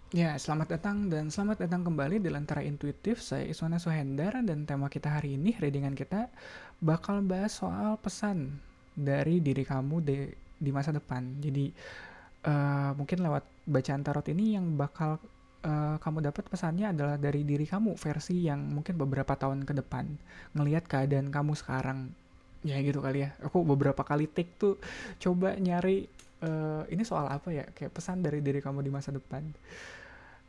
Ya, selamat datang dan selamat datang kembali di Lentera Intuitif. Saya Iswana Suhendar dan tema kita hari ini, readingan kita bakal bahas soal pesan dari diri kamu di masa depan. Jadi mungkin lewat bacaan tarot ini yang bakal kamu dapat pesannya adalah dari diri kamu versi yang mungkin beberapa tahun ke depan ngelihat keadaan kamu sekarang. Ya gitu kali ya. Aku beberapa kali take tuh coba nyari ini soal apa ya? Kayak pesan dari diri kamu di masa depan.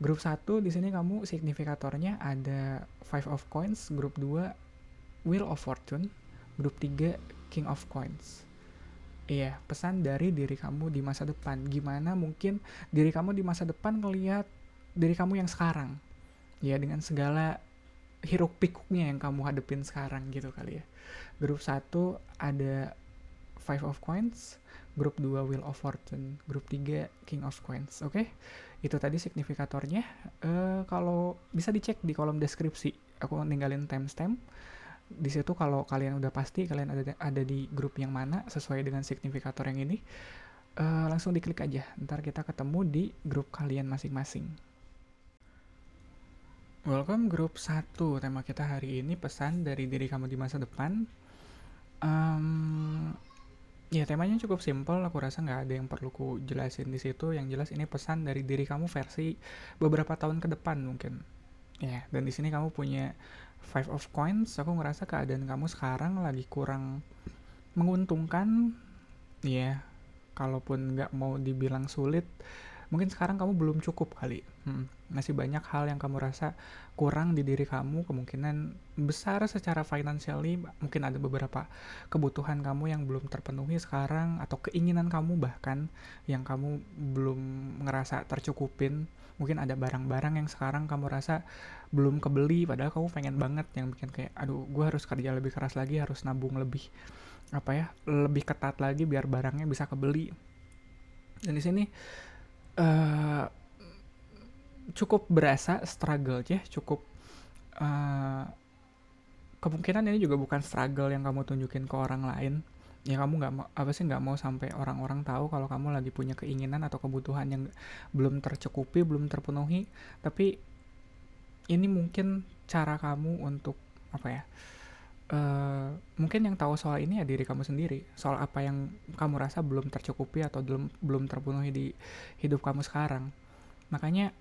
Grup satu di sini kamu signifikatornya ada Five of Coins, grup 2 Wheel of Fortune, grup 3 King of Coins. Iya, pesan dari diri kamu di masa depan. Gimana mungkin diri kamu di masa depan ngelihat diri kamu yang sekarang. Ya, dengan segala hiruk pikuknya yang kamu hadepin sekarang gitu kali ya. Grup satu ada Five of Coins, grup 2 Wheel of Fortune, grup 3 King of Coins. Oke, itu tadi signifikatornya. Kalau bisa dicek di kolom deskripsi, aku ninggalin timestamp. Di situ kalau kalian udah pasti kalian ada di grup yang mana sesuai dengan signifikator yang ini, langsung diklik aja. Ntar kita ketemu di grup kalian masing-masing. Welcome grup satu. Tema kita hari ini pesan dari diri kamu di masa depan. Um, Ya, temanya cukup simpel. Aku rasa nggak ada yang perlu ku jelasin di situ. Yang jelas ini pesan dari diri kamu versi beberapa tahun ke depan mungkin. Ya, dan di sini kamu punya Five of Coins. Aku ngerasa keadaan kamu sekarang lagi kurang menguntungkan. Ya, kalaupun nggak mau dibilang sulit, mungkin sekarang kamu belum cukup kali. Masih banyak hal yang kamu rasa kurang di diri kamu, kemungkinan besar secara financially mungkin ada beberapa kebutuhan kamu yang belum terpenuhi sekarang, atau keinginan kamu bahkan yang kamu belum ngerasa tercukupin. Mungkin ada barang-barang yang sekarang kamu rasa belum kebeli padahal kamu pengen banget, yang bikin kayak aduh gue harus kerja lebih keras lagi, harus nabung lebih apa ya, lebih ketat lagi biar barangnya bisa kebeli. Dan di sini uh, cukup berasa struggle ya, cukup uh, kemungkinan ini juga bukan struggle yang kamu tunjukin ke orang lain. Ya kamu nggak mau apa sih, nggak mau sampai orang-orang tahu kalau kamu lagi punya keinginan atau kebutuhan yang belum tercukupi, belum terpenuhi. Tapi ini mungkin cara kamu untuk apa ya, mungkin yang tahu soal ini ya diri kamu sendiri, soal apa yang kamu rasa belum tercukupi atau belum terpenuhi di hidup kamu sekarang. Makanya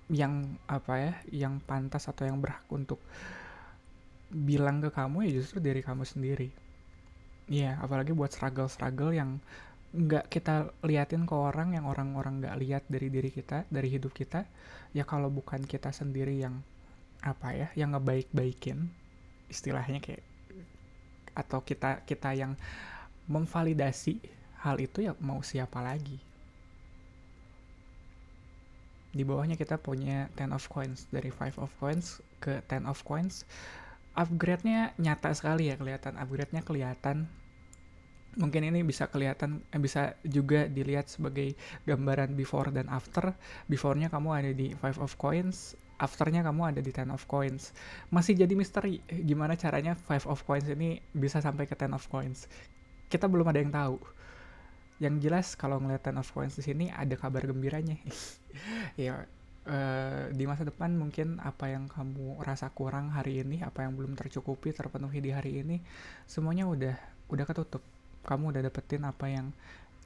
yang apa ya, yang pantas atau yang berhak untuk bilang ke kamu ya justru diri kamu sendiri. Iya, apalagi buat struggle-struggle yang nggak kita liatin ke orang, yang orang-orang nggak lihat dari diri kita, dari hidup kita. Ya kalau bukan kita sendiri yang apa ya, yang ngebaik-baikin istilahnya kayak, atau kita kita yang memvalidasi hal itu, ya mau siapa lagi. Di bawahnya kita punya Ten of Coins, dari Five of Coins ke Ten of Coins. Upgrade-nya nyata sekali ya, kelihatan upgrade-nya, kelihatan. Mungkin ini bisa kelihatan, bisa juga dilihat sebagai gambaran before dan after. Before-nya kamu ada di Five of Coins, after-nya kamu ada di Ten of Coins. Masih jadi misteri gimana caranya Five of Coins ini bisa sampai ke Ten of Coins. Kita belum ada yang tahu. Yang jelas kalau ngeliat Ten of Coins di sini ada kabar gembiranya. Ya, di masa depan mungkin apa yang kamu rasa kurang hari ini, apa yang belum tercukupi, terpenuhi di hari ini, semuanya udah ketutup. Kamu udah dapetin apa yang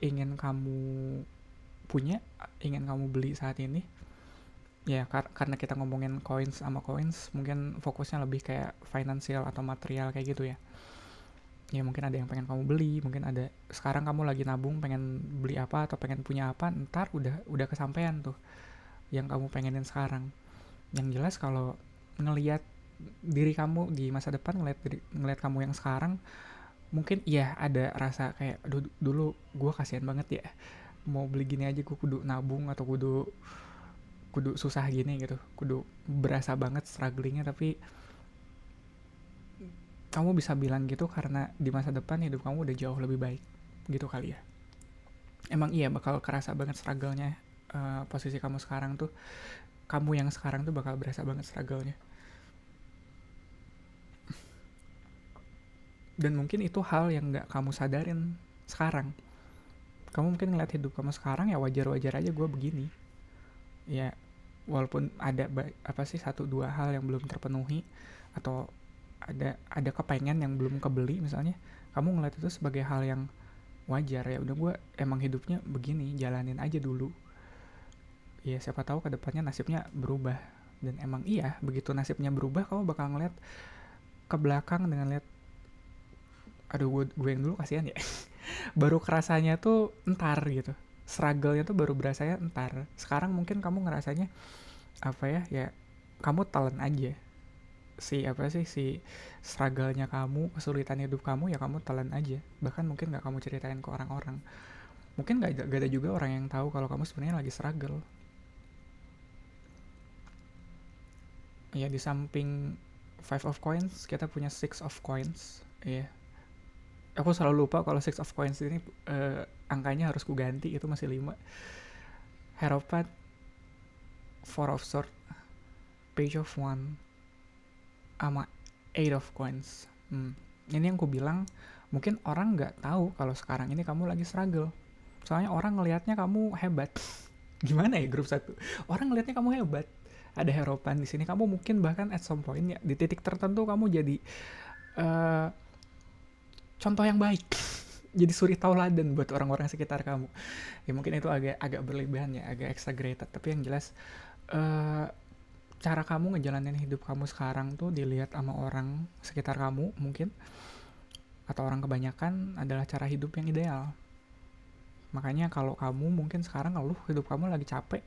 ingin kamu punya, ingin kamu beli saat ini. Ya, karena kita ngomongin coins sama coins, mungkin fokusnya lebih kayak financial atau material kayak gitu ya. Ya mungkin ada yang pengen kamu beli, mungkin ada sekarang kamu lagi nabung pengen beli apa atau pengen punya apa, ntar udah kesampaian tuh yang kamu pengenin sekarang. Yang jelas kalau ngelihat diri kamu di masa depan, ngelihat kamu yang sekarang, mungkin iya ada rasa kayak dulu gue kasihan banget ya, mau beli gini aja gue kudu nabung atau kudu kudu susah gini gitu, kudu berasa banget strugglingnya. Tapi kamu bisa bilang gitu karena di masa depan hidup kamu udah jauh lebih baik gitu kali ya. Emang iya bakal kerasa banget struggle-nya, posisi kamu sekarang tuh, kamu yang sekarang tuh bakal berasa banget struggle-nya. Dan mungkin itu hal yang gak kamu sadarin sekarang. Kamu mungkin ngeliat hidup kamu sekarang ya wajar-wajar aja gue begini. Ya walaupun ada apa sih satu dua hal yang belum terpenuhi, atau ada kepengen yang belum kebeli misalnya, kamu ngeliat itu sebagai hal yang wajar. Ya udah, gue emang hidupnya begini, jalanin aja dulu. Ya siapa tahu kedepannya nasibnya berubah. Dan emang iya, begitu nasibnya berubah kamu bakal ngeliat ke belakang dengan lihat, aduh gue yang dulu kasihan ya. Baru kerasanya tuh entar gitu, struggle-nya tuh baru berasanya entar. Sekarang mungkin kamu ngerasanya apa ya, ya kamu telan aja si apa sih si struggle-nya kamu, kesulitan hidup kamu, ya kamu telan aja. Bahkan mungkin nggak kamu ceritain ke orang-orang. Mungkin gak ada juga orang yang tahu kalau kamu sebenarnya lagi struggle. Ya di samping five of coins kita punya six of coins. Ya, aku selalu lupa kalau six of coins ini angkanya harus kuganti, itu masih 5. Hierophant, four of sword, page of one, sama eight of coins. Ini yang ku bilang, mungkin orang nggak tahu kalau sekarang ini kamu lagi struggle. Soalnya orang ngelihatnya kamu hebat. Gimana ya, grup 1? Orang ngelihatnya kamu hebat. Ada harapan di sini, kamu mungkin bahkan at some point ya di titik tertentu kamu jadi uh, contoh yang baik. Jadi suri tauladan buat orang-orang sekitar kamu. Ya mungkin itu agak berlebihan ya, agak exaggerated, tapi yang jelas uh, cara kamu ngejalanin hidup kamu sekarang tuh dilihat sama orang sekitar kamu mungkin, atau orang kebanyakan, adalah cara hidup yang ideal. Makanya kalau kamu mungkin sekarang ngeluh hidup kamu lagi capek,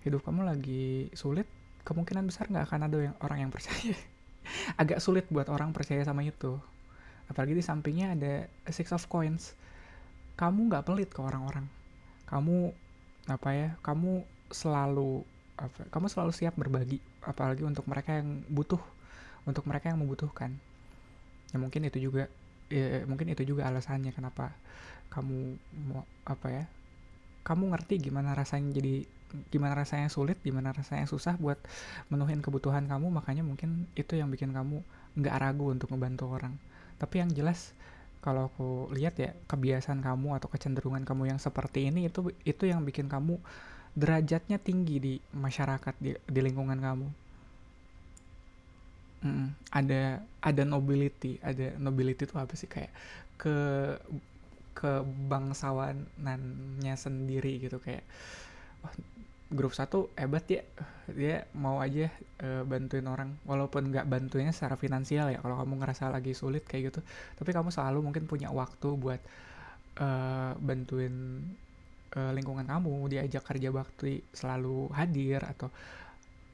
hidup kamu lagi sulit, kemungkinan besar nggak akan ada orang yang percaya. Agak sulit buat orang percaya sama itu. Apalagi di sampingnya ada six of coins. Kamu nggak pelit ke orang-orang. Kamu apa ya? Kamu selalu siap berbagi, apalagi untuk mereka yang butuh, untuk mereka yang membutuhkan. Ya mungkin itu juga alasannya kenapa kamu mau apa ya? Kamu ngerti gimana rasanya sulit, gimana rasanya susah buat menuhin kebutuhan kamu, makanya mungkin itu yang bikin kamu nggak ragu untuk ngebantu orang. Tapi yang jelas kalau aku lihat ya, kebiasaan kamu atau kecenderungan kamu yang seperti ini itu yang bikin kamu derajatnya tinggi di masyarakat, di lingkungan kamu. Ada nobility itu apa sih, kayak ke kebangsawanannya sendiri gitu, kayak wah, grup 1 hebat ya, dia mau aja bantuin orang, walaupun nggak bantuinnya secara finansial ya kalau kamu ngerasa lagi sulit kayak gitu, tapi kamu selalu mungkin punya waktu buat bantuin lingkungan kamu, diajak kerja bakti selalu hadir, atau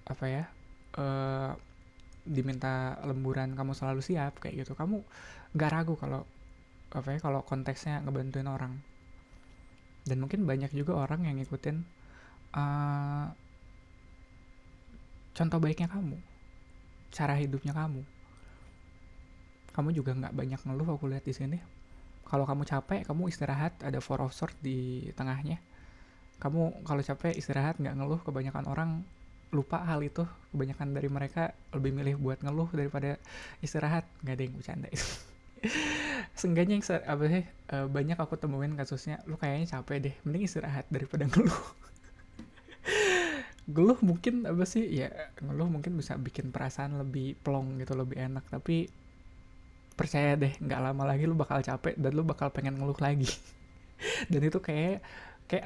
apa ya, uh, diminta lemburan kamu selalu siap kayak gitu. Kamu nggak ragu kalau apa ya, kalau konteksnya ngebantuin orang. Dan mungkin banyak juga orang yang ngikutin uh, contoh baiknya kamu, cara hidupnya kamu. Kamu juga nggak banyak ngeluh, aku lihat di sini. Kalau kamu capek, kamu istirahat, ada four of sword di tengahnya. Kamu kalau capek istirahat, nggak ngeluh. Kebanyakan orang lupa hal itu. Kebanyakan dari mereka lebih milih buat ngeluh daripada istirahat. Nggak ada yang bercanda itu. Seenggaknya yang apa sih, banyak aku temuin kasusnya, lu kayaknya capek deh, mending istirahat daripada ngeluh. Ngeluh mungkin apa sih ya, ngeluh mungkin bisa bikin perasaan lebih plong gitu, lebih enak, tapi percaya deh, nggak lama lagi lu bakal capek dan lu bakal pengen ngeluh lagi. Dan itu kayak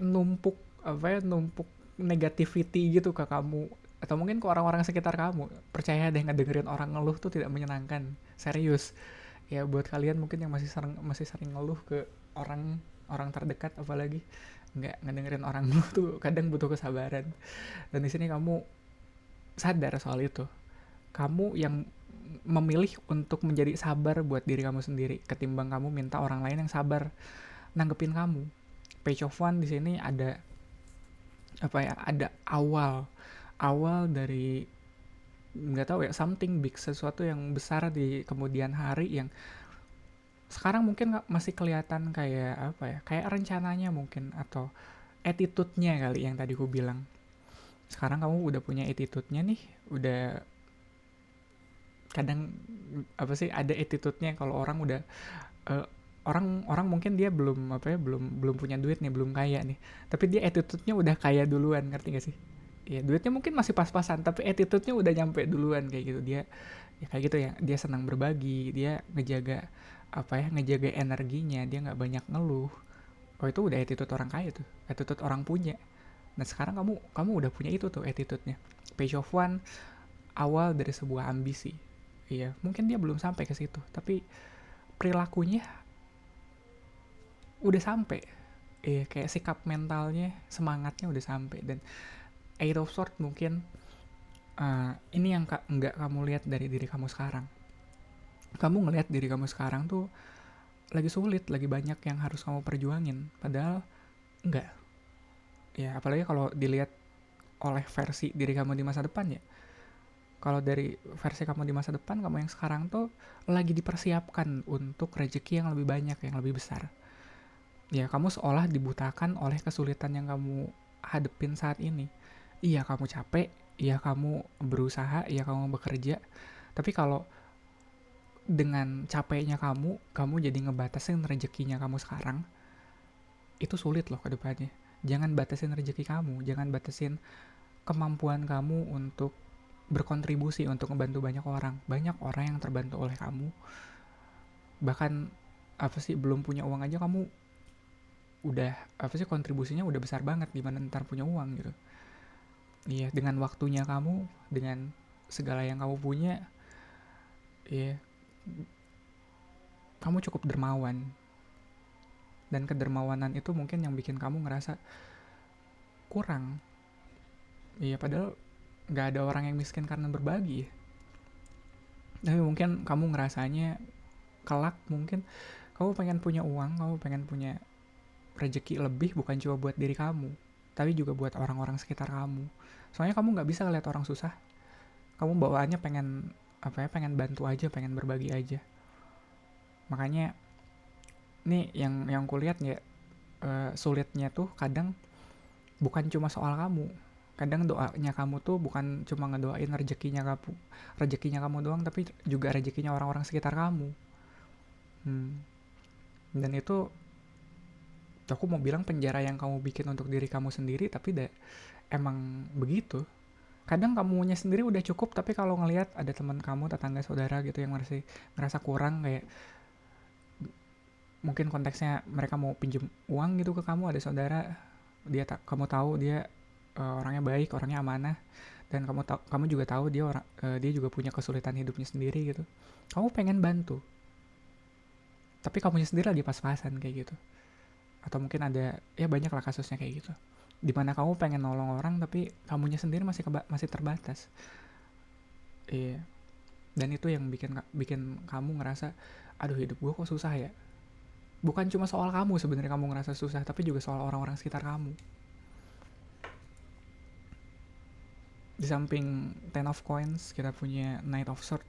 numpuk negativity gitu ke kamu, atau mungkin ke orang-orang sekitar kamu. Percaya deh, ngedengerin orang ngeluh tuh tidak menyenangkan, serius. Ya buat kalian mungkin yang masih sering ngeluh ke orang orang terdekat, apalagi nggak ngedengerin orang ngeluh tuh kadang butuh kesabaran. Dan di sini kamu sadar soal itu. Kamu yang memilih untuk menjadi sabar buat diri kamu sendiri, ketimbang kamu minta orang lain yang sabar nanggepin kamu. Page of one di sini ada apa ya? Ada awal dari nggak tahu ya, something big, sesuatu yang besar di kemudian hari, yang sekarang mungkin masih kelihatan kayak apa ya, kayak rencananya mungkin, atau attitude-nya kali yang tadi ku bilang. Sekarang kamu udah punya attitude-nya nih, udah kadang apa sih, ada attitude-nya kalau orang udah uh, orang mungkin dia belum apa ya, belum punya duit nih, belum kaya nih, tapi dia attitude-nya udah kaya duluan, ngerti gak sih? Ya duitnya mungkin masih pas-pasan tapi attitude-nya udah nyampe duluan kayak gitu. Dia ya kayak gitu ya, dia senang berbagi, dia ngejaga ngejaga energinya, dia nggak banyak ngeluh. Oh itu udah attitude orang kaya tuh, attitude orang punya. Nah sekarang kamu udah punya itu tuh attitude-nya. Page of One awal dari sebuah ambisi. Iya, mungkin dia belum sampai ke situ, tapi perilakunya udah sampai. Iya, kayak sikap mentalnya, semangatnya udah sampai. Dan Eight of Swords mungkin ini yang nggak kamu lihat dari diri kamu sekarang. Kamu ngelihat diri kamu sekarang tuh lagi sulit, lagi banyak yang harus kamu perjuangin. Padahal enggak. Ya, apalagi kalau dilihat oleh versi diri kamu di masa depan ya. Kalau dari versi kamu di masa depan, kamu yang sekarang tuh lagi dipersiapkan untuk rezeki yang lebih banyak, yang lebih besar. Ya, kamu seolah dibutakan oleh kesulitan yang kamu hadepin saat ini. Iya, kamu capek, iya kamu berusaha, iya kamu bekerja. Tapi kalau dengan capeknya kamu jadi ngebatasin rezekinya kamu sekarang, itu sulit loh ke depannya. Jangan batasin rezeki kamu, jangan batasin kemampuan kamu untuk berkontribusi untuk membantu banyak orang. Banyak orang yang terbantu oleh kamu. Bahkan belum punya uang aja kamu udah kontribusinya udah besar banget, gimana ntar punya uang gitu. Iya, dengan waktunya kamu, dengan segala yang kamu punya, iya, kamu cukup dermawan. Dan kedermawanan itu mungkin yang bikin kamu ngerasa kurang. Iya, padahal nggak ada orang yang miskin karena berbagi. Tapi mungkin kamu ngerasanya kelak, mungkin kamu pengen punya uang, kamu pengen punya rezeki lebih, bukan cuma buat diri kamu, tapi juga buat orang-orang sekitar kamu. Soalnya kamu nggak bisa lihat orang susah. Kamu bawaannya pengen bantu aja, pengen berbagi aja. Makanya nih yang kulihat ya, sulitnya tuh kadang bukan cuma soal kamu. Kadang doanya kamu tuh bukan cuma ngedoain rezekinya kamu doang, tapi juga rezekinya orang-orang sekitar kamu. Dan itu aku mau bilang penjara yang kamu bikin untuk diri kamu sendiri, tapi emang begitu. Kadang kamunya sendiri udah cukup, tapi kalau ngelihat ada teman kamu, tetangga, saudara gitu yang masih ngerasa kurang, kayak mungkin konteksnya mereka mau pinjem uang gitu ke kamu, ada saudara, kamu tahu dia orangnya baik, orangnya amanah, dan kamu juga tahu dia juga punya kesulitan hidupnya sendiri gitu. Kamu pengen bantu, tapi kamunya sendiri lagi pas-pasan kayak gitu. Atau mungkin ada, ya banyak lah kasusnya kayak gitu, dimana kamu pengen nolong orang tapi kamunya sendiri masih terbatas. Iya. Dan itu yang bikin kamu ngerasa, aduh hidup gue kok susah ya. Bukan cuma soal kamu sebenarnya kamu ngerasa susah, tapi juga soal orang-orang sekitar kamu. Di samping Ten of Coins, kita punya Knight of Swords,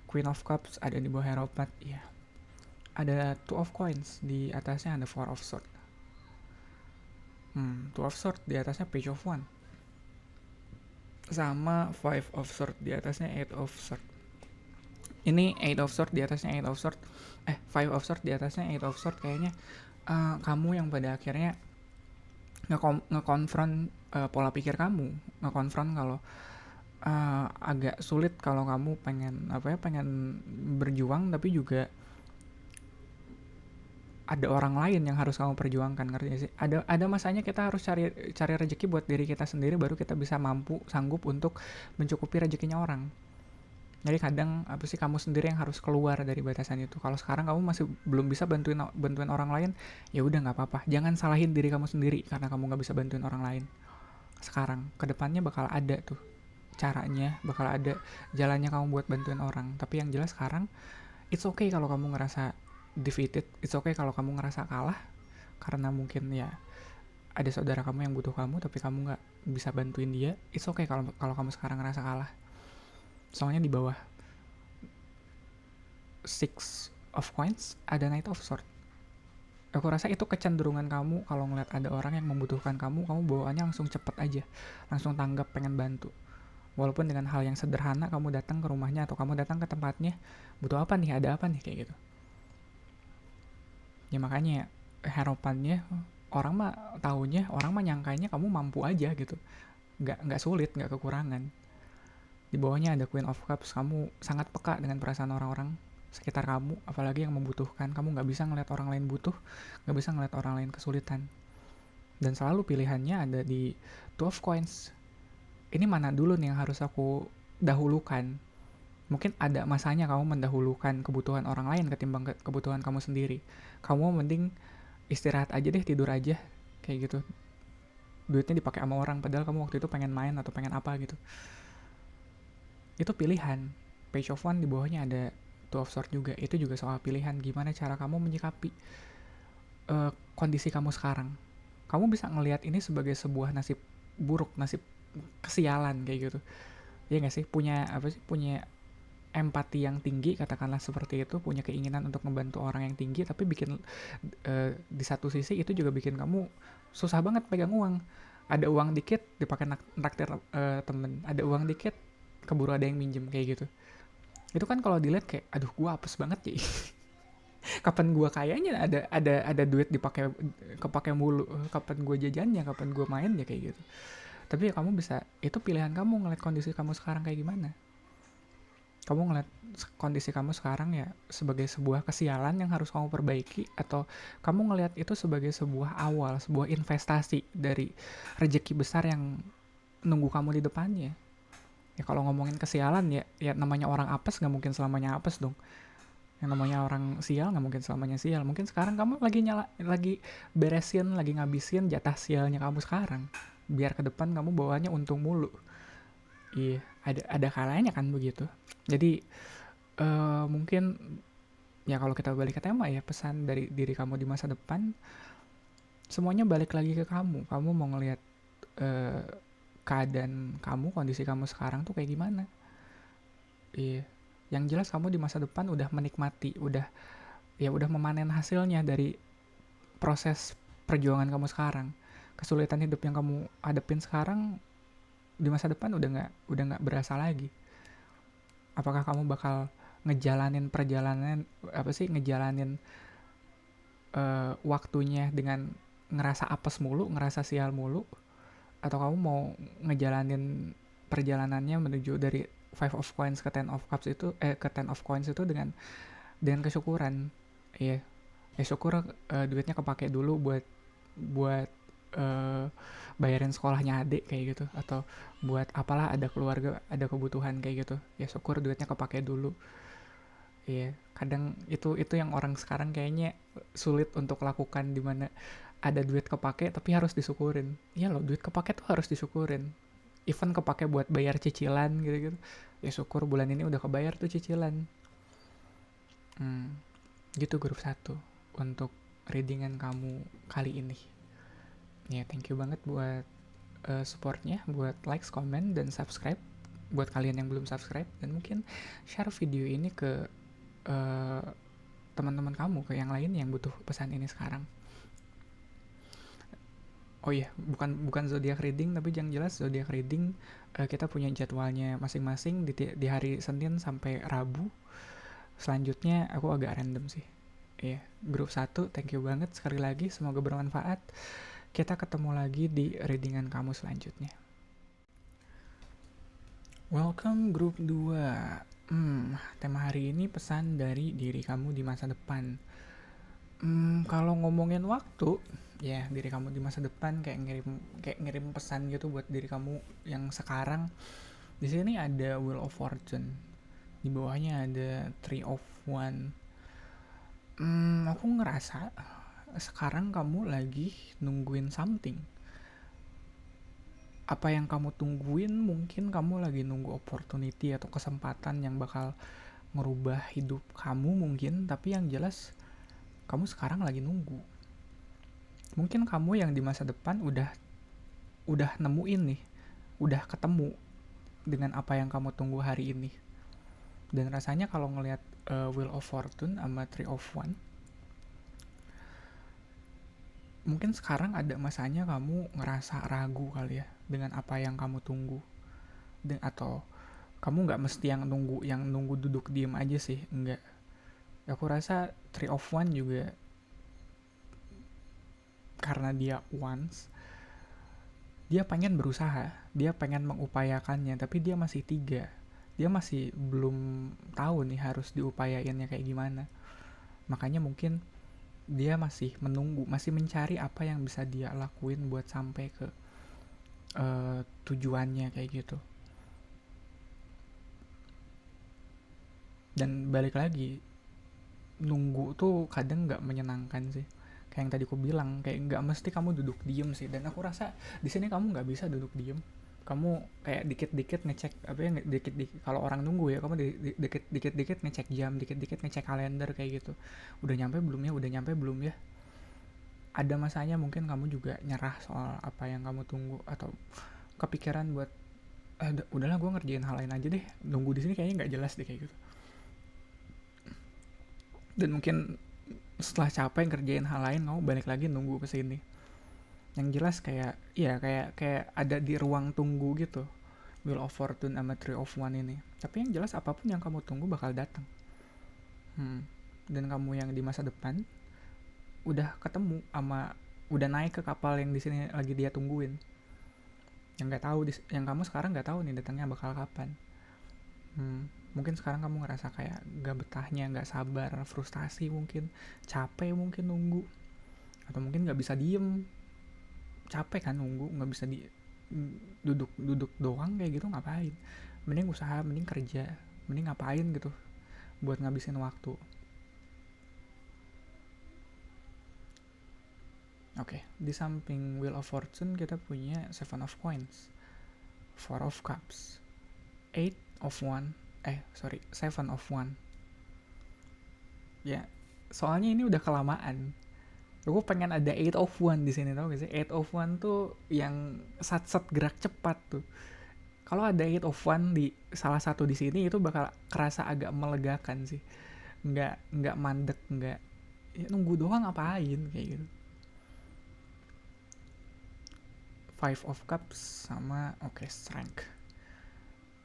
Queen of Cups ada di bawah Hierophant. Ya, ada Two of Coins, di atasnya ada Four of Swords. Two of Swords di atasnya Page of One, sama Five of Swords di atasnya Eight of Swords. Ini Eight of Swords di atasnya Eight of Swords, Five of Swords di atasnya Eight of Swords. Kayaknya kamu yang pada akhirnya ngekonfront pola pikir kamu, ngekonfront kalau agak sulit kalau kamu pengen berjuang, tapi juga ada orang lain yang harus kamu perjuangkan, ngerti gak sih? Ada masanya kita harus cari rezeki buat diri kita sendiri, baru kita bisa sanggup untuk mencukupi rezekinya orang. Jadi kadang kamu sendiri yang harus keluar dari batasan itu. Kalau sekarang kamu masih belum bisa bantuin orang lain, ya udah nggak apa-apa. Jangan salahin diri kamu sendiri karena kamu nggak bisa bantuin orang lain. Sekarang, kedepannya bakal ada tuh caranya, bakal ada jalannya kamu buat bantuin orang. Tapi yang jelas sekarang, it's okay kalau kamu ngerasa defeated, it's okay kalau kamu ngerasa kalah, karena mungkin ya ada saudara kamu yang butuh kamu tapi kamu nggak bisa bantuin dia. It's okay kalau kamu sekarang ngerasa kalah. Soalnya di bawah Six of Coins ada Knight of Swords. Aku rasa itu kecenderungan kamu kalau ngeliat ada orang yang membutuhkan kamu bawaannya langsung cepet aja, langsung tanggap, pengen bantu. Walaupun dengan hal yang sederhana, kamu datang ke rumahnya atau kamu datang ke tempatnya, butuh apa nih, ada apa nih, kayak gitu. Ya makanya harapannya orang mah nyangkanya kamu mampu aja gitu, nggak sulit, nggak kekurangan. Di bawahnya ada Queen of Cups, kamu sangat peka dengan perasaan orang-orang sekitar kamu, apalagi yang membutuhkan. Kamu nggak bisa ngeliat orang lain butuh, nggak bisa ngeliat orang lain kesulitan. Dan selalu pilihannya ada di Two of Coins. Ini mana dulu nih yang harus aku dahulukan? Mungkin ada masanya kamu mendahulukan kebutuhan orang lain ketimbang kebutuhan kamu sendiri. Kamu mending istirahat aja deh, tidur aja, kayak gitu. Duitnya dipakai sama orang, padahal kamu waktu itu pengen main atau pengen apa gitu. Itu pilihan. Page of One di bawahnya ada Two of Swords juga. Itu juga soal pilihan, gimana cara kamu menyikapi kondisi kamu sekarang. Kamu bisa ngelihat ini sebagai sebuah nasib buruk, nasib kesialan kayak gitu. Ya nggak sih, punya empati yang tinggi, katakanlah seperti itu, punya keinginan untuk membantu orang yang tinggi, tapi bikin di satu sisi itu juga bikin kamu susah banget pegang uang. Ada uang dikit dipakai naktir temen, ada uang dikit keburu ada yang minjem kayak gitu. Itu kan kalau dilihat kayak, aduh gua apes banget ya. Kapan gua kayaknya ada duit dipakai kepake mulu, kapan gua jajannya, kapan gua mainnya kayak gitu. Tapi ya kamu bisa, itu pilihan kamu ngeliat kondisi kamu sekarang kayak gimana. Kamu ngeliat kondisi kamu sekarang ya sebagai sebuah kesialan yang harus kamu perbaiki, atau kamu ngeliat itu sebagai sebuah awal, sebuah investasi dari rezeki besar yang nunggu kamu di depannya. Ya kalau ngomongin kesialan ya namanya orang apes nggak mungkin selamanya apes dong. Yang namanya orang sial nggak mungkin selamanya sial. Mungkin sekarang kamu lagi beresin, lagi ngabisin jatah sialnya kamu sekarang, biar ke depan kamu bawanya untung mulu. Iya, ada kalanya kan begitu. Jadi mungkin ya kalau kita balik ke tema ya, pesan dari diri kamu di masa depan, semuanya balik lagi ke kamu. Kamu mau ngelihat keadaan kamu, kondisi kamu sekarang tuh kayak gimana. Iya, yang jelas kamu di masa depan udah menikmati, udah memanen hasilnya dari proses perjuangan kamu sekarang. Kesulitan hidup yang kamu hadapin sekarang di masa depan udah nggak berasa lagi. Apakah kamu bakal ngejalanin waktunya dengan ngerasa apes mulu, ngerasa sial mulu, atau kamu mau ngejalanin perjalanannya menuju dari Five of Coins ke Ten of Cups itu ke Ten of Coins itu dengan kesyukuran. Iya, ya syukur duitnya kepake dulu buat bayarin sekolahnya adik kayak gitu, atau buat apalah, ada keluarga, ada kebutuhan kayak gitu. Ya syukur duitnya kepake dulu. Iya, kadang itu yang orang sekarang kayaknya sulit untuk lakukan, dimana ada duit kepake tapi harus disyukurin. Iya loh, duit kepake tuh harus disyukurin. Even kepake buat bayar cicilan gitu-gitu. Ya syukur bulan ini udah kebayar tuh cicilan. Gitu grup 1 untuk readingan kamu kali ini. Ya, thank you banget buat supportnya, buat likes, comment, dan subscribe. Buat kalian yang belum subscribe, dan mungkin share video ini ke teman-teman kamu, ke yang lain yang butuh pesan ini sekarang. Oh iya, bukan zodiac reading, tapi yang jelas zodiac reading kita punya jadwalnya masing-masing di hari Senin sampai Rabu. Selanjutnya aku agak random sih. Iya, grup 1, thank you banget sekali lagi, semoga bermanfaat. Kita ketemu lagi di readingan kamu selanjutnya. Welcome grup 2. Tema hari ini pesan dari diri kamu di masa depan. Kalau ngomongin waktu, ya diri kamu di masa depan kayak ngirim pesan gitu buat diri kamu yang sekarang. Di sini ada Wheel of Fortune. Di bawahnya ada Three of One. Aku ngerasa sekarang kamu lagi nungguin something. Apa yang kamu tungguin, mungkin kamu lagi nunggu opportunity atau kesempatan yang bakal ngerubah hidup kamu mungkin, tapi yang jelas kamu sekarang lagi nunggu. Mungkin kamu yang di masa depan udah nemuin nih, udah ketemu dengan apa yang kamu tunggu hari ini. Dan rasanya kalau ngelihat Wheel of Fortune sama Three of One, mungkin sekarang ada masanya kamu ngerasa ragu kali ya dengan apa yang kamu tunggu. Atau kamu nggak mesti yang nunggu duduk diem aja sih, enggak. Aku rasa Three of One juga karena dia wants, dia pengen berusaha, dia pengen mengupayakannya, tapi dia masih 3, dia masih belum tahu nih harus diupayainnya kayak gimana. Makanya mungkin dia masih menunggu, masih mencari apa yang bisa dia lakuin buat sampai ke tujuannya kayak gitu. Dan balik lagi, nunggu tuh kadang nggak menyenangkan sih. Kayak yang tadi aku bilang, kayak nggak mesti kamu duduk diem sih. Dan aku rasa di sini kamu nggak bisa duduk diem. Kamu kayak dikit-dikit ngecek apa ya, dikit-dikit kalau orang nunggu ya, kamu dikit-dikit ngecek jam, dikit-dikit ngecek kalender kayak gitu. Udah nyampe belum ya? Udah nyampe belum ya? Ada masanya mungkin kamu juga nyerah soal apa yang kamu tunggu, atau kepikiran buat udahlah gue ngerjain hal lain aja deh, nunggu di sini kayaknya nggak jelas deh kayak gitu. Dan mungkin setelah capek ngerjain hal lain, kamu balik lagi nunggu ke sini. Yang jelas kayak iya, kayak ada di ruang tunggu gitu, Wheel of Fortune sama Tree of One ini. Tapi yang jelas apapun yang kamu tunggu bakal datang. Dan kamu yang di masa depan udah ketemu sama, udah naik ke kapal yang di sini lagi dia tungguin. Yang nggak tahu, yang kamu sekarang nggak tahu nih datangnya bakal kapan. Mungkin sekarang kamu ngerasa kayak gak betahnya, gak sabar, frustasi mungkin, capek mungkin nunggu, atau mungkin gak bisa diem, capek kan nunggu, gak bisa duduk doang kayak gitu, ngapain? Mending usaha, mending kerja, mending ngapain gitu buat ngabisin waktu. Oke, di samping Wheel of Fortune kita punya Seven of Coins, Four of Cups, Seven of One. Ya, soalnya ini udah kelamaan. Aku pengen ada Eight of One di sini, tau gak sih? Eight of One tuh yang sat gerak cepat tuh. Kalau ada Eight of One di salah satu di sini, itu bakal kerasa agak melegakan sih. Nggak mandek, nggak ya, nunggu doang ngapain kayak gitu. Five of Cups sama Strength.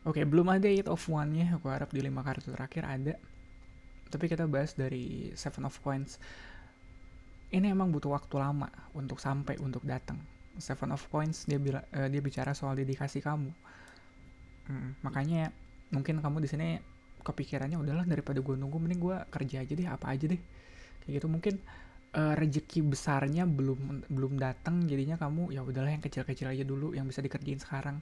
Belum ada Eight of One-nya. Aku harap di 5 kartu terakhir ada. Tapi kita bahas dari Seven of Coins. Ini emang butuh waktu lama untuk sampai, untuk datang. Seven of Coins dia bicara soal dedikasi kamu. Makanya mungkin kamu di sini kepikirannya udahlah, daripada gue nunggu mending gue kerja aja deh, apa aja deh. Kayak gitu mungkin rezeki besarnya belum datang, jadinya kamu ya udahlah yang kecil-kecil aja dulu yang bisa dikerjain sekarang.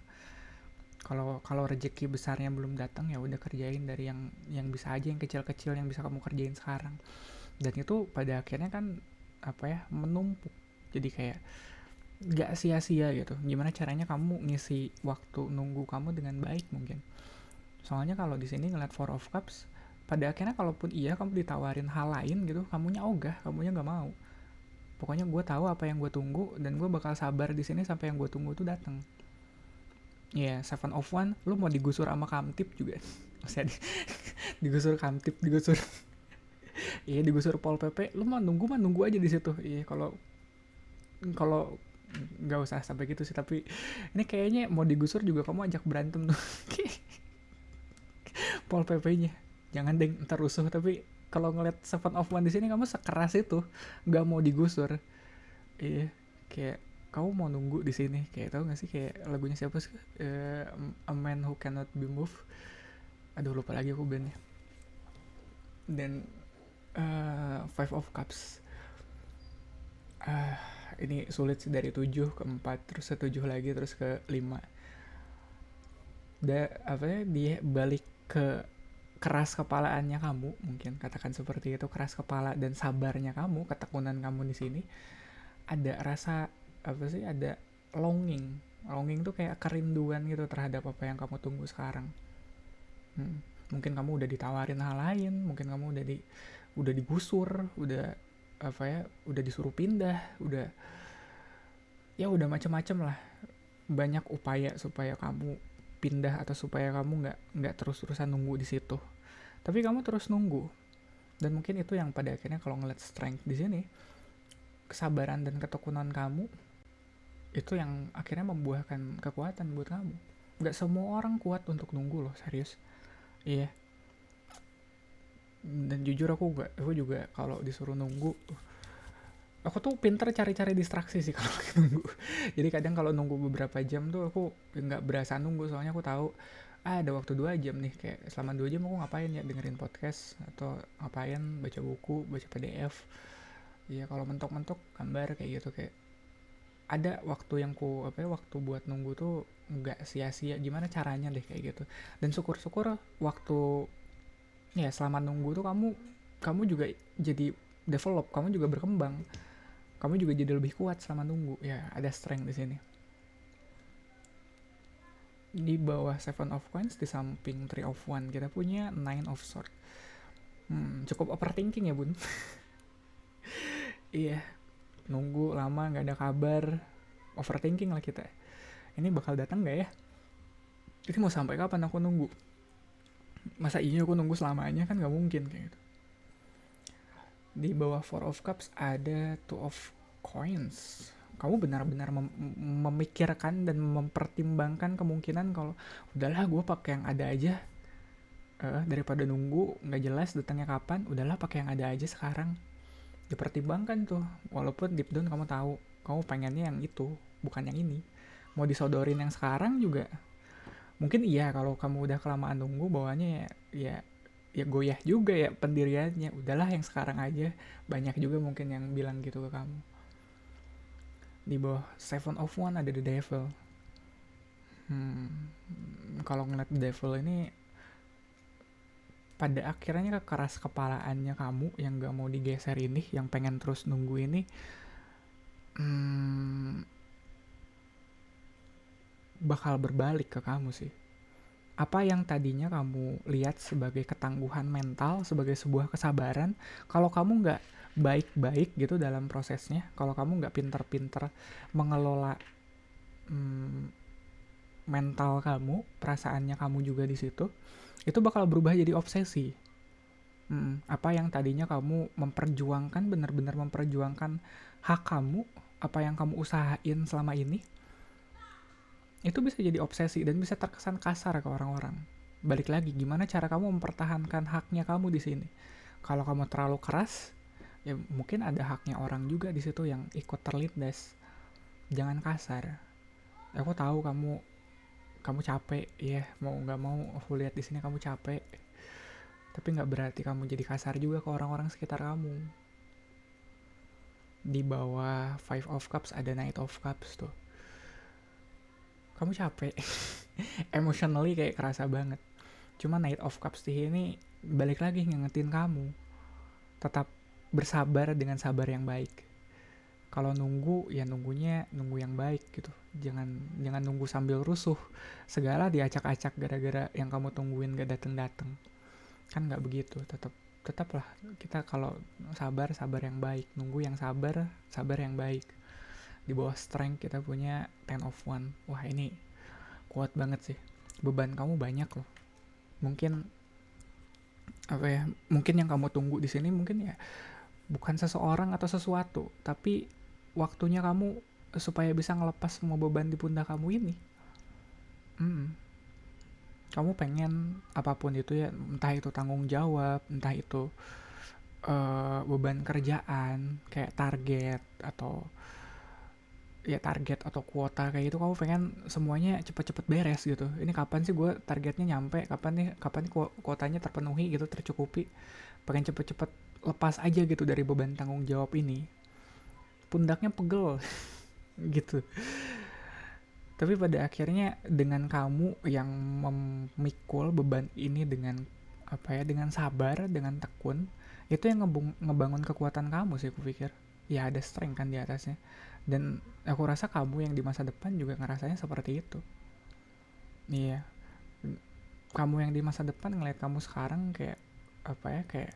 Kalau rezeki besarnya belum datang, ya udah kerjain dari yang bisa aja, yang kecil-kecil yang bisa kamu kerjain sekarang. Dan itu pada akhirnya kan menumpuk, jadi kayak gak sia-sia gitu. Gimana caranya kamu ngisi waktu nunggu kamu dengan baik mungkin. Soalnya kalau di sini ngeliat Four of Cups, pada akhirnya kalaupun iya kamu ditawarin hal lain gitu, kamunya ogah, kamunya nggak mau. Pokoknya gue tahu apa yang gue tunggu dan gue bakal sabar di sini sampai yang gue tunggu itu datang. Ya, Seven of One, lu mau digusur sama Kamtip juga. Maksudnya digusur Kamtip, digusur iya, digusur Pol PP, lu mah nunggu aja di situ. Iya, kalau nggak usah sampai gitu sih, tapi ini kayaknya mau digusur juga kamu ajak berantem tuh. Pol PP-nya. Jangan deng, ntar rusuh. Tapi kalau ngeliat Seven of One di sini kamu sekeras itu, nggak mau digusur. Iya, kayak kamu mau nunggu di sini. Kayak tau gak sih kayak lagunya siapa sih? A Man Who Cannot Be Moved. Aduh, lupa lagi aku bandnya. Dan Five of Cups. Ini sulit sih, dari 7 ke 4, terus ke 7 lagi, terus ke 5. Dia balik ke keras kepalaannya kamu, mungkin katakan seperti itu, keras kepala dan sabarnya kamu, ketekunan kamu di sini. Ada rasa ada longing tuh kayak kerinduan gitu terhadap apa yang kamu tunggu sekarang. Mungkin kamu udah ditawarin hal lain, mungkin kamu udah digusur, udah udah disuruh pindah, udah macam-macam lah, banyak upaya supaya kamu pindah atau supaya kamu nggak terus-terusan nunggu di situ. Tapi kamu terus nunggu, dan mungkin itu yang pada akhirnya kalau ngeliat strength di sini, kesabaran dan ketekunan kamu itu yang akhirnya membuahkan kekuatan buat kamu. Nggak semua orang kuat untuk nunggu loh, serius. Iya. Dan jujur aku juga kalau disuruh nunggu, Aku tuh pinter cari-cari distraksi sih kalau lagi nunggu. Jadi kadang kalau nunggu beberapa jam tuh aku nggak berasa nunggu, soalnya aku tahu ada waktu 2 jam nih, kayak selama 2 jam aku ngapain ya, dengerin podcast atau ngapain, baca buku, baca PDF. Iya, kalau mentok-mentok gambar kayak gitu, kayak ada waktu yang waktu buat nunggu tuh nggak sia-sia, gimana caranya deh kayak gitu. Dan syukur-syukur waktu ya selama nunggu tuh kamu juga jadi develop, kamu juga berkembang, kamu juga jadi lebih kuat selama nunggu. Ya, ada strength di sini. Di bawah Seven of Coins, di samping Three of One, kita punya Nine of Swords. Cukup overthinking ya bun. Iya, nunggu lama nggak ada kabar, overthinking lah kita. Ini bakal datang nggak ya? Ini mau sampai kapan aku nunggu? Masa iya aku nunggu selamanya, kan nggak mungkin kayak gitu. Di bawah Four of Cups ada Two of Coins. Kamu benar-benar memikirkan dan mempertimbangkan kemungkinan kalau udahlah gue pakai yang ada aja, daripada nunggu nggak jelas datangnya kapan, udahlah pakai yang ada aja sekarang. Dipertimbangkan tuh, walaupun deep down kamu tahu kamu pengennya yang itu, bukan yang ini. Mau disodorin yang sekarang juga mungkin iya, kalau kamu udah kelamaan nunggu bawahnya ya goyah juga ya pendiriannya, udahlah yang sekarang aja. Banyak juga mungkin yang bilang gitu ke kamu. Di bawah Seven of One ada The Devil. Kalau ngeliat The Devil ini, pada akhirnya kekeras kepalaannya kamu yang gak mau digeser ini, yang pengen terus nunggu ini, bakal berbalik ke kamu sih. Apa yang tadinya kamu lihat sebagai ketangguhan mental, sebagai sebuah kesabaran, kalau kamu nggak baik-baik gitu dalam prosesnya, kalau kamu nggak pinter-pinter mengelola mental kamu, perasaannya kamu juga di situ, itu bakal berubah jadi obsesi. Apa yang tadinya kamu memperjuangkan, benar-benar memperjuangkan hak kamu, apa yang kamu usahain selama ini, itu bisa jadi obsesi dan bisa terkesan kasar ke orang-orang. Balik lagi, gimana cara kamu mempertahankan haknya kamu di sini. Kalau kamu terlalu keras, ya mungkin ada haknya orang juga di situ yang ikut terlindas. Jangan kasar. Aku tahu kamu capek, ya mau nggak mau aku lihat di sini kamu capek. Tapi nggak berarti kamu jadi kasar juga ke orang-orang sekitar kamu. Di bawah Five of Cups ada Knight of Cups tuh. Kamu capek. Emotionally kayak kerasa banget. Cuma Knight of Cups di ini balik lagi ngingetin kamu tetap bersabar dengan sabar yang baik. Kalau nunggu ya nunggu yang baik gitu. Jangan nunggu sambil rusuh. Segala diacak-acak gara-gara yang kamu tungguin gak dateng-dateng. Kan nggak begitu. Tetaplah kita kalau sabar yang baik, nunggu yang sabar yang baik. Di bawah strength kita punya Ten of One. Wah, ini kuat banget sih. Beban kamu banyak loh. Mungkin mungkin yang kamu tunggu di sini mungkin ya bukan seseorang atau sesuatu, tapi waktunya kamu supaya bisa ngelepas semua beban di pundak kamu ini. Kamu pengen apapun itu ya, entah itu tanggung jawab, entah itu beban kerjaan kayak target atau kuota kayak gitu, kamu pengen semuanya cepet-cepet beres gitu. Ini kapan sih gue targetnya nyampe, kapan nih kuotanya terpenuhi gitu, tercukupi. Pengen cepet-cepet lepas aja gitu dari beban tanggung jawab ini. Pundaknya pegel gitu. Tapi pada akhirnya dengan kamu yang memikul beban ini dengan dengan sabar, dengan tekun, itu yang ngebangun kekuatan kamu sih aku pikir. Ya ada strength kan di atasnya. Dan aku rasa kamu yang di masa depan juga ngerasanya seperti itu. Iya. Kamu yang di masa depan ngeliat kamu sekarang kayak kayak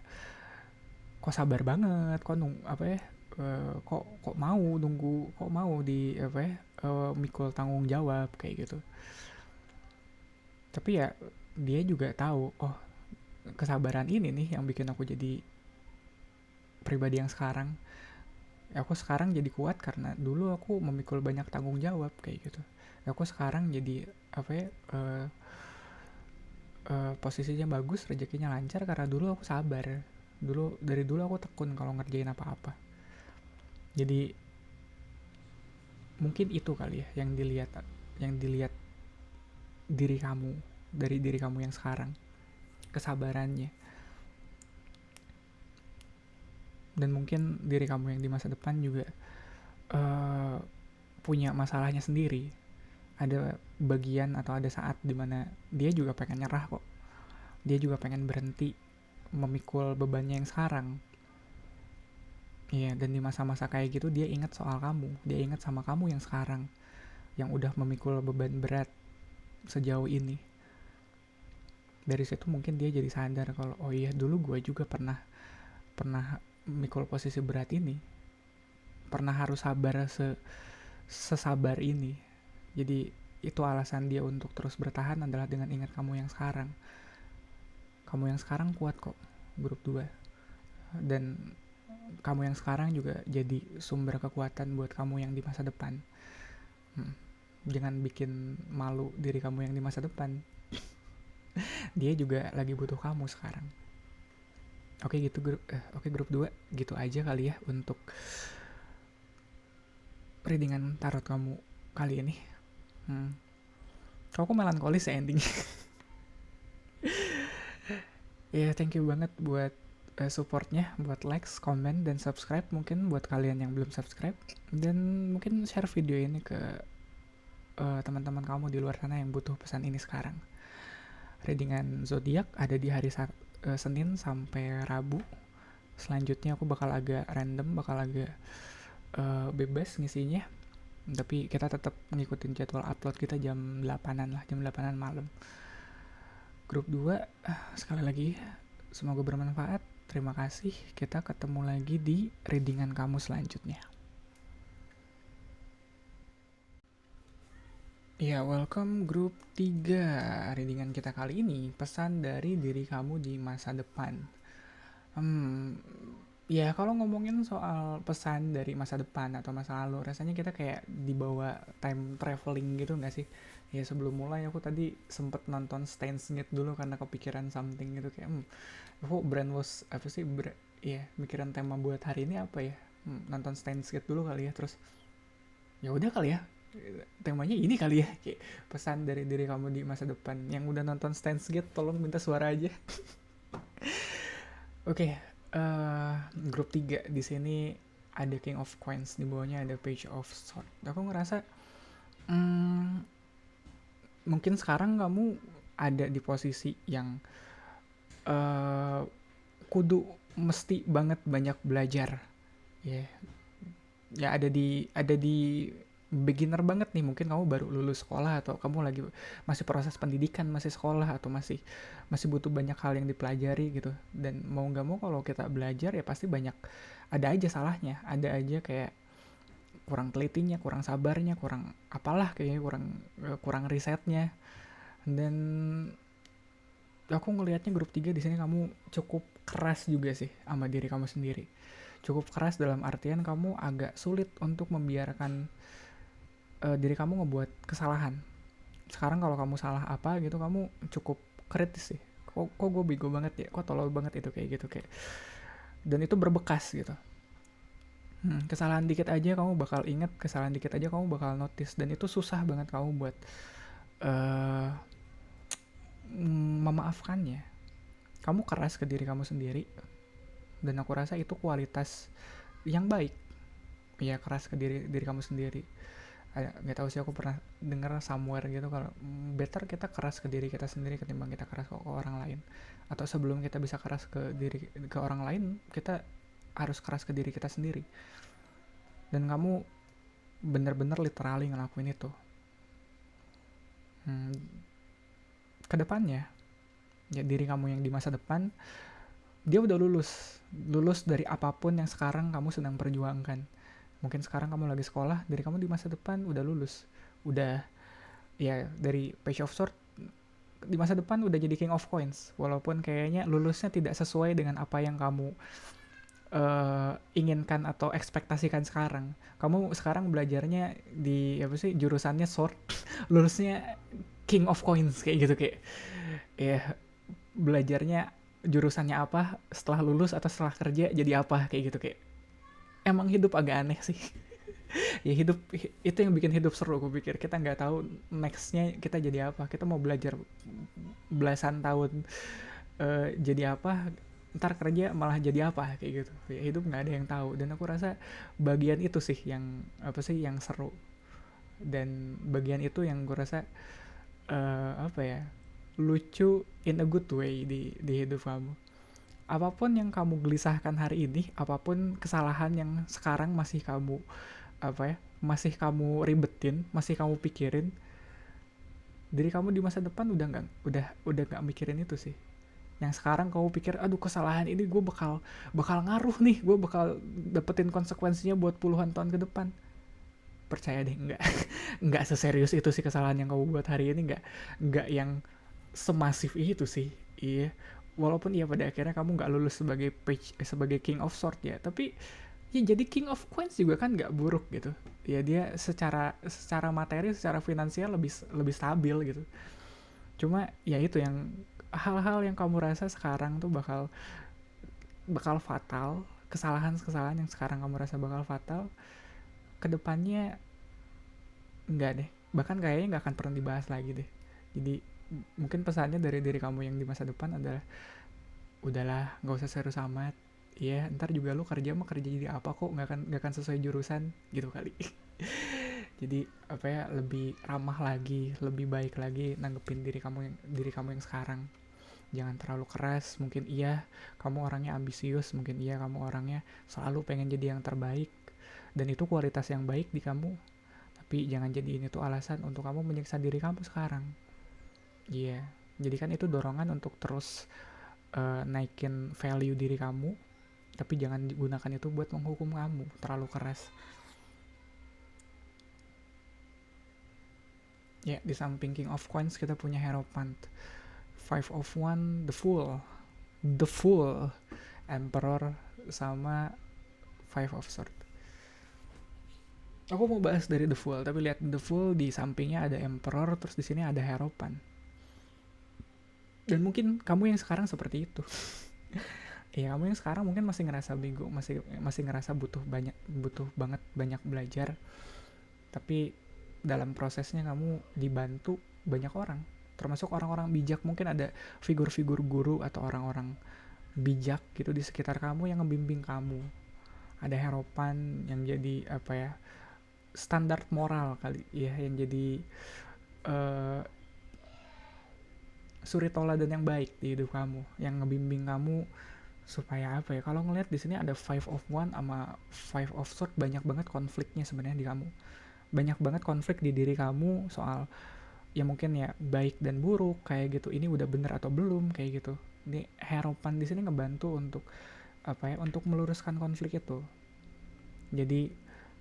kok sabar banget, kok kok mau nunggu, kok mau di mikul tanggung jawab kayak gitu. Tapi ya dia juga tahu, oh kesabaran ini nih yang bikin aku jadi pribadi yang sekarang. Aku sekarang jadi kuat karena dulu aku memikul banyak tanggung jawab kayak gitu. Aku sekarang jadi posisinya bagus, rezekinya lancar karena dulu aku sabar. Dari dulu aku tekun kalau ngerjain apa-apa. Jadi mungkin itu kali ya yang dilihat diri kamu dari diri kamu yang sekarang, kesabarannya. Dan mungkin diri kamu yang di masa depan juga uh, punya masalahnya sendiri. Ada bagian atau ada saat dimana dia juga pengen nyerah kok, dia juga pengen berhenti memikul bebannya yang sekarang. Iya, dan di masa-masa kayak gitu dia ingat soal kamu, dia ingat sama kamu yang sekarang, yang udah memikul beban berat sejauh ini. Dari situ mungkin dia jadi sadar kalau oh iya dulu gue juga pernah pernah memikul posisi berat ini, pernah harus sabar sesabar ini. Jadi itu alasan dia untuk terus bertahan adalah dengan ingat kamu yang sekarang. Kamu yang sekarang kuat kok, grup 2. Dan kamu yang sekarang juga jadi sumber kekuatan buat kamu yang di masa depan. Jangan bikin malu diri kamu yang di masa depan. Dia juga lagi butuh kamu sekarang. Oke gitu grup 2, gitu aja kali ya untuk readingan tarot kamu kali ini. Kok melankolis ya endingnya. Ya thank you banget buat supportnya, buat likes, comment, dan subscribe mungkin buat kalian yang belum subscribe. Dan mungkin share video ini ke teman-teman kamu di luar sana yang butuh pesan ini sekarang. Readingan zodiak ada di hari Senin sampai Rabu. Selanjutnya aku bakal agak random, bakal agak bebas ngisinya. Tapi kita tetap ngikutin jadwal upload kita jam 8-an lah, jam 8-an malam. Grup 2, sekali lagi semoga bermanfaat. Terima kasih. Kita ketemu lagi di readingan kamu selanjutnya. Ya, welcome grup 3. Readingan kita kali ini pesan dari diri kamu di masa depan. Ya kalau ngomongin soal pesan dari masa depan atau masa lalu, rasanya kita kayak dibawa time traveling gitu gak sih? Ya sebelum mulai aku tadi sempet nonton Steins Gate dulu karena kepikiran something gitu kayak aku brainwash apa sih mikiran tema buat hari ini apa ya? Nonton Steins Gate dulu kali ya, terus ya udah kali ya temanya ini kali ya, kayak pesan dari diri kamu di masa depan. Yang udah nonton Steins Gate tolong minta suara aja. Oke, grup 3 di sini ada King of Coins, di bawahnya ada Page of Swords. Aku ngerasa mungkin sekarang kamu ada di posisi yang kudu mesti banget banyak belajar. Ya ada di beginner banget nih, mungkin kamu baru lulus sekolah atau kamu lagi masih proses pendidikan, masih sekolah atau masih butuh banyak hal yang dipelajari gitu. Dan mau nggak mau kalau kita belajar ya pasti banyak, ada aja salahnya, ada aja kayak kurang telitinya, kurang sabarnya, kurang apalah kayaknya, kurang risetnya. Dan aku ngelihatnya grup 3 di sini kamu cukup keras juga sih sama diri kamu sendiri. Cukup keras dalam artian kamu agak sulit untuk membiarkan diri kamu ngebuat kesalahan. Sekarang kalau kamu salah apa gitu kamu cukup kritis sih. Kok gue bego banget ya, kok tolol banget itu kayak gitu kayak. Dan itu berbekas gitu. Kesalahan dikit aja kamu bakal inget, kesalahan dikit aja kamu bakal notice, dan itu susah banget kamu buat memaafkannya. Kamu keras ke diri kamu sendiri, dan aku rasa itu kualitas yang baik. Ya keras ke diri kamu sendiri. Nggak tahu sih, aku pernah dengar somewhere gitu kalau better kita keras ke diri kita sendiri ketimbang kita keras ke orang lain. Atau sebelum kita bisa keras ke orang lain, kita harus keras ke diri kita sendiri. Dan kamu bener-bener literally ngelakuin itu. Kedepannya ya diri kamu yang di masa depan, dia udah lulus dari apapun yang sekarang kamu sedang perjuangkan. Mungkin sekarang kamu lagi sekolah, diri kamu di masa depan udah lulus. Udah ya dari Page of Swords di masa depan udah jadi King of Coins. Walaupun kayaknya lulusnya tidak sesuai dengan apa yang kamu inginkan atau ekspektasikan sekarang. Kamu sekarang belajarnya di jurusannya Sword, lulusnya King of Coins kayak gitu, kayak ya belajarnya jurusannya apa, setelah lulus atau setelah kerja jadi apa kayak gitu, kayak emang hidup agak aneh sih. Ya hidup itu yang bikin hidup seru, aku pikir kita nggak tahu nextnya kita jadi apa, kita mau belajar belasan tahun jadi apa, ntar kerja malah jadi apa, kayak gitu ya. Hidup nggak ada yang tahu, dan aku rasa bagian itu sih yang apa sih yang seru, dan bagian itu yang gue rasa apa ya, lucu in a good way di hidup kamu. Apapun yang kamu gelisahkan hari ini, apapun kesalahan yang sekarang masih kamu apa ya, masih kamu ribetin, masih kamu pikirin, diri kamu di masa depan udah nggak mikirin itu sih. Yang sekarang kamu pikir, aduh kesalahan ini gue bakal ngaruh nih, gue bakal dapetin konsekuensinya buat puluhan tahun ke depan. Percaya deh, nggak seserius itu sih kesalahan yang kamu buat hari ini, nggak yang semasif itu sih. Iya, walaupun ya pada akhirnya kamu nggak lulus sebagai sebagai King of Sword ya, tapi ya jadi King of Coins juga kan nggak buruk gitu. Ya dia secara secara materi, secara finansial lebih stabil gitu. Cuma ya itu yang hal-hal yang kamu rasa sekarang tuh bakal bakal fatal, kesalahan-kesalahan yang sekarang kamu rasa bakal fatal, kedepannya nggak deh, bahkan kayaknya nggak akan pernah dibahas lagi deh. Jadi mungkin pesannya dari diri kamu yang di masa depan adalah, udahlah nggak usah serius amat, iya ntar juga lu kerja mah kerja jadi apa kok, nggak akan sesuai jurusan gitu kali. Jadi apa ya, lebih ramah lagi, lebih baik lagi nanggepin diri kamu yang sekarang. Jangan terlalu keras, mungkin iya kamu orangnya ambisius, mungkin iya kamu orangnya selalu pengen jadi yang terbaik, dan itu kualitas yang baik di kamu, tapi jangan jadiin itu alasan untuk kamu menyiksa diri kamu sekarang. Iya, yeah. Jadi kan itu dorongan untuk terus naikin value diri kamu, tapi jangan digunakan itu buat menghukum kamu terlalu keras. Ya, di samping King of Coins kita punya Hero Pant, Five of One, The Fool, Emperor, sama Five of Sword. Aku mau bahas dari The Fool, tapi lihat The Fool di sampingnya ada Emperor, terus di sini ada Hero Pant. Dan mungkin kamu yang sekarang seperti itu. Ya kamu yang sekarang mungkin masih ngerasa bego, masih ngerasa butuh banget banyak belajar, tapi dalam prosesnya kamu dibantu banyak orang, termasuk orang-orang bijak. Mungkin ada figur-figur guru atau orang-orang bijak gitu di sekitar kamu yang ngebimbing kamu. Ada Harapan yang jadi apa ya, standar moral kali ya, yang jadi uh, suri toladan yang baik di hidup kamu, yang ngebimbing kamu supaya apa ya, kalau ngelihat di sini ada Five of One sama Five of Sword, banyak banget konfliknya sebenarnya di kamu, banyak banget konflik di diri kamu soal ya mungkin ya baik dan buruk kayak gitu, ini udah bener atau belum kayak gitu. Ini Harapan di sini ngebantu untuk apa ya, untuk meluruskan konflik itu. Jadi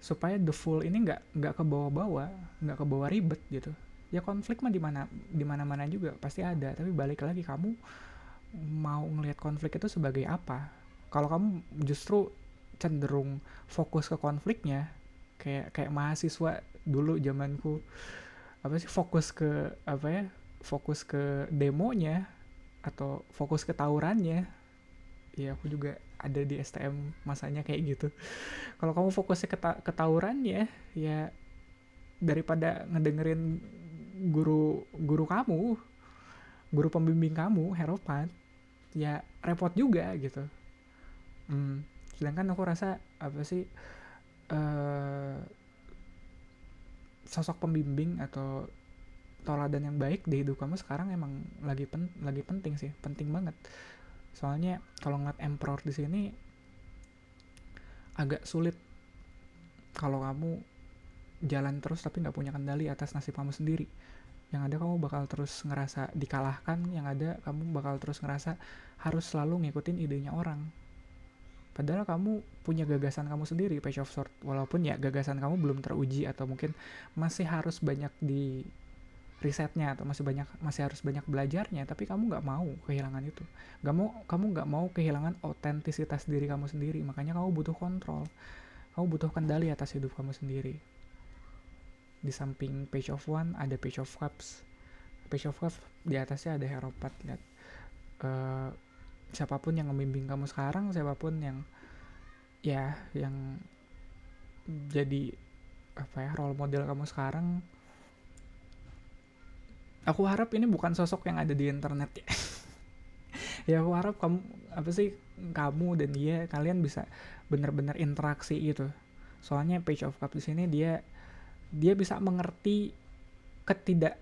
supaya The Fool ini nggak ke bawah-bawah, nggak ke bawah ribet gitu. Ya konflik mah di mana-mana juga pasti ada, tapi balik lagi kamu mau ngelihat konflik itu sebagai apa. Kalau kamu justru cenderung fokus ke konfliknya, kayak mahasiswa dulu zamanku, apa sih, fokus ke apa ya, fokus ke demonya atau fokus ke tawurannya. Ya aku juga ada di STM masanya kayak gitu. Kalau kamu fokusnya ke tawurannya, ya daripada ngedengerin guru kamu, guru pembimbing kamu Heropat, ya repot juga gitu. Sedangkan aku rasa apa sih, uh, sosok pembimbing atau toladan yang baik di hidup kamu sekarang emang lagi penting sih, penting banget. Soalnya kalau ngeliat Emperor di sini agak sulit kalau kamu jalan terus tapi nggak punya kendali atas nasib kamu sendiri. Yang ada kamu bakal terus ngerasa dikalahkan, yang ada kamu bakal terus ngerasa harus selalu ngikutin idenya orang. Padahal kamu punya gagasan kamu sendiri, Page of Sword. Walaupun ya gagasan kamu belum teruji atau mungkin masih harus banyak di risetnya atau masih harus banyak belajarnya, tapi kamu nggak mau kehilangan itu. Kamu nggak mau kehilangan otentisitas diri kamu sendiri. Makanya kamu butuh kontrol. Kamu butuh kendali atas hidup kamu sendiri. Di samping Page of One ada Page of Cups. Page of Cups di atasnya ada Hierophant. Lihat, siapapun yang membimbing kamu sekarang, siapapun yang ya yang jadi apa ya, role model kamu sekarang. Aku harap ini bukan sosok yang ada di internet ya. Ya aku harap kamu apa sih, kamu dan dia, kalian bisa benar-benar interaksi gitu. Soalnya Page of Cups di sini dia bisa mengerti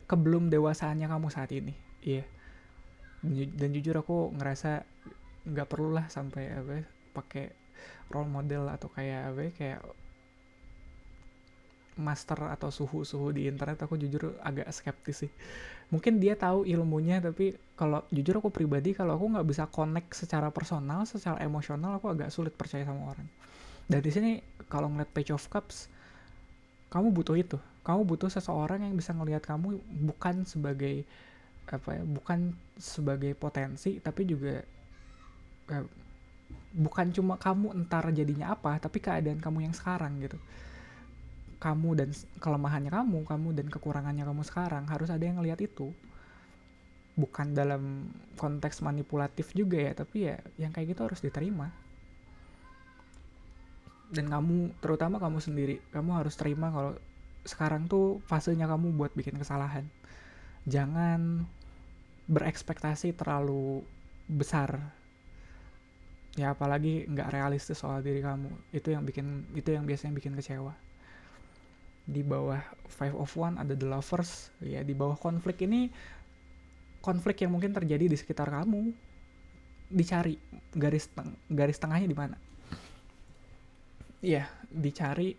kebelum dewasaannya kamu saat ini. Iya. Dan jujur aku ngerasa nggak perlu lah sampai apa ya, pakai role model atau kayak apa ya, kayak master atau suhu di internet. Aku jujur agak skeptis sih. Mungkin dia tahu ilmunya, tapi kalau jujur aku pribadi, kalau aku nggak bisa connect secara personal, secara emosional, aku agak sulit percaya sama orang. Dan di sini kalau ngeliat Page of Cups, kamu butuh itu. Kamu butuh seseorang yang bisa ngelihat kamu bukan sebagai apa ya, bukan sebagai potensi, tapi juga eh, bukan cuma kamu entar jadinya apa, tapi keadaan kamu yang sekarang gitu. Kamu dan kelemahannya kamu dan kekurangannya kamu sekarang, harus ada yang ngelihat itu. Bukan dalam konteks manipulatif juga ya, tapi ya yang kayak gitu harus diterima. Dan kamu, terutama kamu sendiri, kamu harus terima kalau sekarang tuh fasenya kamu buat bikin kesalahan. Jangan berekspektasi terlalu besar, ya apalagi nggak realistis soal diri kamu. Itu yang biasanya bikin kecewa. Di bawah Five of One ada The Lovers. Ya di bawah konflik ini, konflik yang mungkin terjadi di sekitar kamu, dicari garis tengahnya di mana. Iya, dicari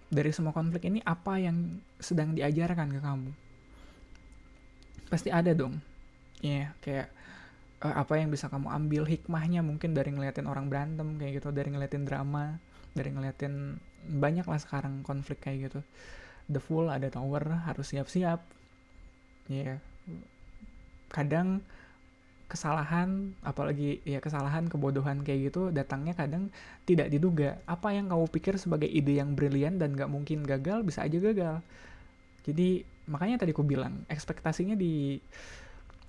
dari semua konflik ini apa yang sedang diajarkan ke kamu. Pasti ada dong. Iya, kayak apa yang bisa kamu ambil hikmahnya, mungkin dari ngeliatin orang berantem kayak gitu, dari ngeliatin drama, dari ngeliatin banyak lah sekarang konflik kayak gitu. The Fool, ada Tower, harus siap-siap. Ya, kadang kesalahan, apalagi ya kesalahan, kebodohan kayak gitu datangnya kadang tidak diduga. Apa yang kamu pikir sebagai ide yang brilian dan gak mungkin gagal, bisa aja gagal. Jadi makanya tadi aku bilang, ekspektasinya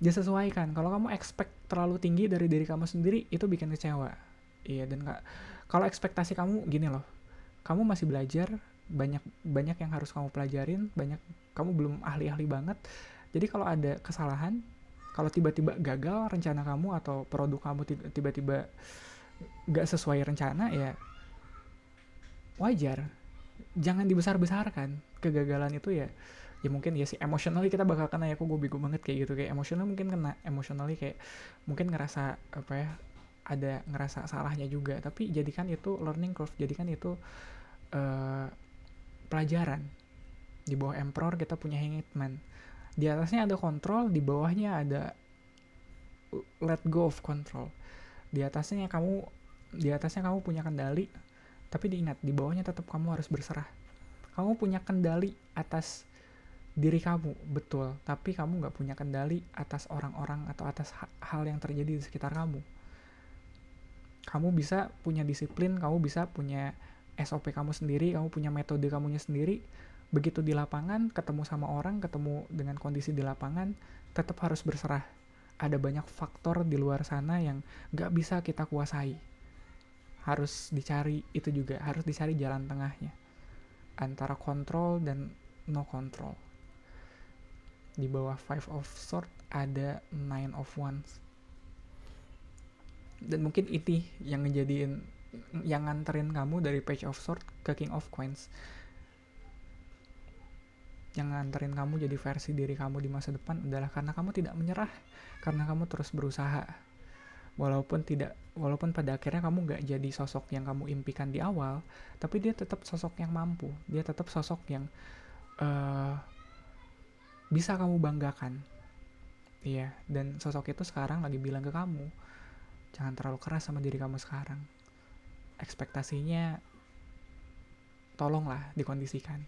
disesuaikan. Kalau kamu expect terlalu tinggi dari diri kamu sendiri, itu bikin kecewa. Iya, dan kalau ekspektasi kamu gini loh, kamu masih belajar, banyak banyak yang harus kamu pelajarin, banyak, kamu belum ahli-ahli banget. Jadi kalau ada kesalahan, kalau tiba-tiba gagal rencana kamu atau produk kamu tiba-tiba gak sesuai rencana, ya wajar. Jangan dibesar-besarkan kegagalan itu ya. Ya mungkin ya sih, emotionally kita bakal kena ya, aku gue bego banget kayak gitu, kayak emosional mungkin kena, emotionally kayak mungkin ngerasa apa ya, ada ngerasa salahnya juga, tapi jadikan itu learning curve, jadikan itu uh, pelajaran. Di bawah Emperor kita punya Hangman, di atasnya ada kontrol, di bawahnya ada let go of control. Di atasnya kamu punya kendali, tapi diingat di bawahnya tetap kamu harus berserah. Kamu punya kendali atas diri kamu, betul, tapi kamu gak punya kendali atas orang-orang atau atas hal yang terjadi di sekitar kamu. Kamu bisa punya disiplin, kamu bisa punya SOP kamu sendiri, kamu punya metode kamunya sendiri. Begitu di lapangan, ketemu sama orang, ketemu dengan kondisi di lapangan, tetap harus berserah. Ada banyak faktor di luar sana yang gak bisa kita kuasai. Harus dicari, itu juga harus dicari jalan tengahnya antara kontrol dan no kontrol. Di bawah Five of Swords ada Nine of Wands. Dan mungkin itu yang ngejadiin, yang nganterin kamu dari Page of Swords ke King of Coins. Yang nganterin kamu jadi versi diri kamu di masa depan adalah karena kamu tidak menyerah, karena kamu terus berusaha. Walaupun pada akhirnya kamu gak jadi sosok yang kamu impikan di awal, tapi dia tetap sosok yang mampu, dia tetap sosok yang bisa kamu banggakan. Iya, dan sosok itu sekarang lagi bilang ke kamu, jangan terlalu keras sama diri kamu sekarang. Ekspektasinya tolonglah dikondisikan,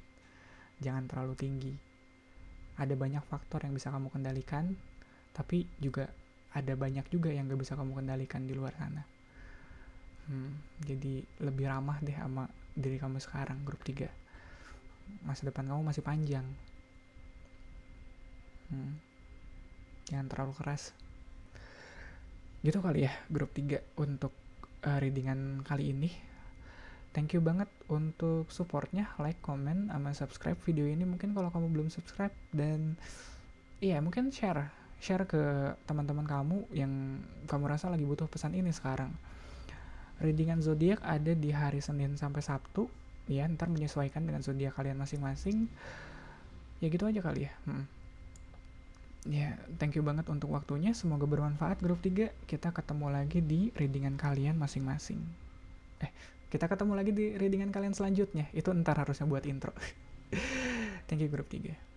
jangan terlalu tinggi. Ada banyak faktor yang bisa kamu kendalikan, tapi juga ada banyak juga yang gak bisa kamu kendalikan di luar sana. Jadi lebih ramah deh sama diri kamu sekarang, grup 3. Masa depan kamu masih panjang. Jangan terlalu keras. Gitu kali ya, grup 3 untuk readingan kali ini. Thank you banget untuk supportnya, like, comment, sama subscribe video ini mungkin kalau kamu belum subscribe. Dan iya, mungkin share ke teman-teman kamu yang kamu rasa lagi butuh pesan ini sekarang. Readingan zodiak ada di hari Senin sampai Sabtu, ya, ntar menyesuaikan dengan zodiak kalian masing-masing. Ya gitu aja kali ya. Ya, thank you banget untuk waktunya. Semoga bermanfaat grup 3. Kita ketemu lagi di readingan kalian masing-masing. Kita ketemu lagi di readingan kalian selanjutnya. Itu ntar harusnya buat intro. Thank you grup 3.